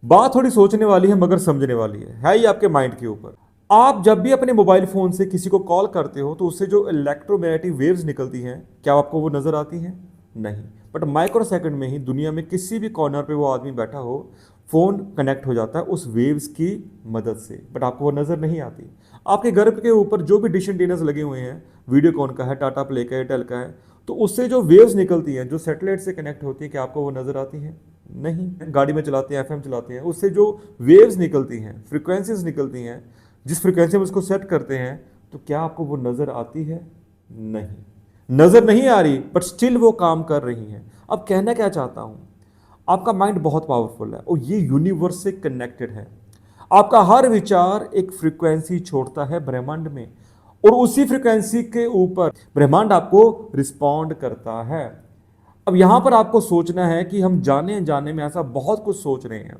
बात थोड़ी सोचने वाली है मगर समझने वाली है ही आपके माइंड के ऊपर। आप जब भी अपने मोबाइल फोन से किसी को कॉल करते हो तो उससे जो इलेक्ट्रोमैग्नेटिक वेव्स निकलती हैं, क्या आपको वो नजर आती हैं? नहीं। बट माइक्रो सेकंड में ही दुनिया में किसी भी कॉर्नर पे वो आदमी बैठा हो, फोन कनेक्ट हो जाता है उस वेव्स की मदद से, बट आपको वो नजर नहीं आती। आपके घर के ऊपर जो भी डिश एंटीनास लगे हुए हैं, वीडियोकॉन का है, टाटा प्ले का है, एयरटेल का है, तो उससे जो वेव्स निकलती हैं जो सैटेलाइट से कनेक्ट होती है, क्या आपको वो नजर आती हैं? नहीं। गाड़ी में चलाते हैं, एफएम चलाते हैं, उससे जो वेव्स निकलती हैं, फ्रीक्वेंसीज निकलती हैं, जिस फ्रीक्वेंसी में उसको सेट करते हैं, तो क्या आपको वो नजर आती है? नहीं। नजर नहीं आ रही बट स्टिल वो काम कर रही हैं। अब कहना क्या चाहता हूं, आपका माइंड बहुत पावरफुल है और ये यूनिवर्स से कनेक्टेड है। आपका हर विचार एक फ्रीक्वेंसी छोड़ता है ब्रह्मांड में, और उसी फ्रीक्वेंसी के ऊपर ब्रह्मांड आपको रिस्पॉन्ड करता है। अब यहां पर आपको सोचना है कि हम जाने अनजाने में ऐसा बहुत कुछ सोच रहे हैं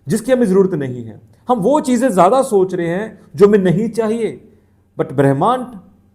जिसकी हमें जरूरत नहीं है। हम वो चीजें ज्यादा सोच रहे हैं जो हमें नहीं चाहिए। बट ब्रह्मांड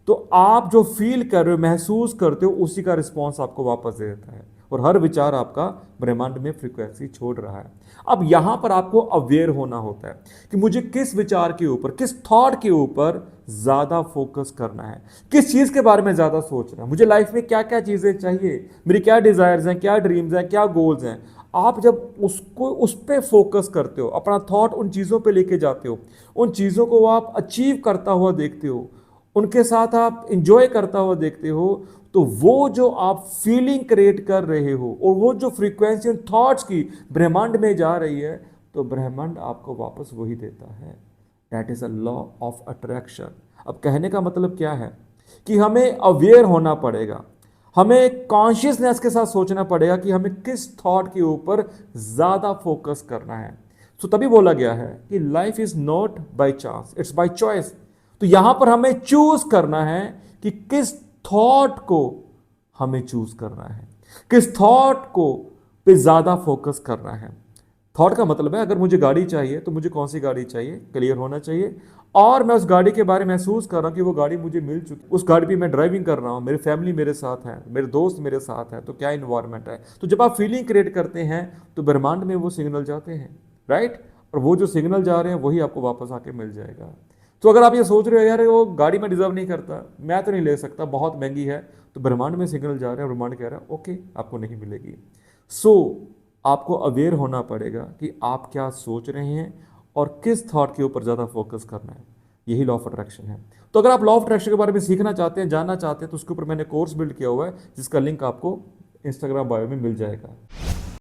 तो आप जो फील कर रहे हो, महसूस करते हो, उसी का रिस्पॉन्स आपको वापस दे देता है, और हर विचार आपका ब्रह्मांड में फ्रीक्वेंसी छोड़ रहा है। अब यहां पर आपको अवेयर होना होता है कि मुझे किस विचार के ऊपर, किस थॉट के ऊपर ज्यादा फोकस करना है, किस चीज के बारे में ज्यादा सोचना है, मुझे लाइफ में क्या क्या चीजें चाहिए, मेरी क्या डिजायर्स हैं, क्या ड्रीम्स हैं, क्या गोल्स हैं। आप जब उसको उस पर फोकस करते हो, अपना थॉट उन चीज़ों पे लेके जाते हो, उन चीज़ों को आप अचीव करता हुआ देखते हो, उनके साथ आप इंजॉय करता हुआ देखते हो, तो वो जो आप फीलिंग क्रिएट कर रहे हो और वो जो फ्रीक्वेंसी उन थॉट्स की ब्रह्मांड में जा रही है, तो ब्रह्मांड आपको वापस वही देता है। That is a law of attraction. अब कहने का मतलब क्या है कि हमें अवेयर होना पड़ेगा, हमें कॉन्शियसनेस के साथ सोचना पड़ेगा कि हमें किस थॉट के ऊपर ज्यादा फोकस करना है। तो तभी बोला गया है कि life is not by chance, it's by choice. तो यहां पर हमें चूज करना है कि किस थॉट को हमें चूज करना है, किस थॉट को पे ज्यादा फोकस करना है। थॉट का मतलब है, अगर मुझे गाड़ी चाहिए तो मुझे कौन सी गाड़ी चाहिए, क्लियर होना चाहिए। और मैं उस गाड़ी के बारे में महसूस कर रहा हूं कि वो गाड़ी मुझे मिल चुकी, उस गाड़ी पे मैं ड्राइविंग कर रहा हूं, मेरी फैमिली मेरे साथ है, मेरे दोस्त मेरे साथ हैं, तो क्या इन्वायरमेंट है। तो जब आप फीलिंग क्रिएट करते हैं तो ब्रह्मांड में वो सिग्नल जाते हैं, राइट। और वो जो सिग्नल जा रहे हैं वही आपको वापस आके मिल जाएगा। तो अगर आप ये सोच रहे हो यार वो गाड़ी में डिजर्व नहीं करता, मैं तो नहीं ले सकता, बहुत महंगी है, तो ब्रह्मांड में सिग्नल जा रहे हैं, ब्रह्मांड कह रहा है ओके आपको नहीं मिलेगी। सो आपको अवेयर होना पड़ेगा कि आप क्या सोच रहे हैं और किस थॉट के ऊपर ज़्यादा फोकस करना है। यही लॉ ऑफ अट्रैक्शन है। तो अगर आप लॉ ऑफ अट्रैक्शन के बारे में सीखना चाहते हैं, जानना चाहते हैं, तो उसके ऊपर मैंने कोर्स बिल्ड किया हुआ है जिसका लिंक आपको इंस्टाग्राम बायो में मिल जाएगा।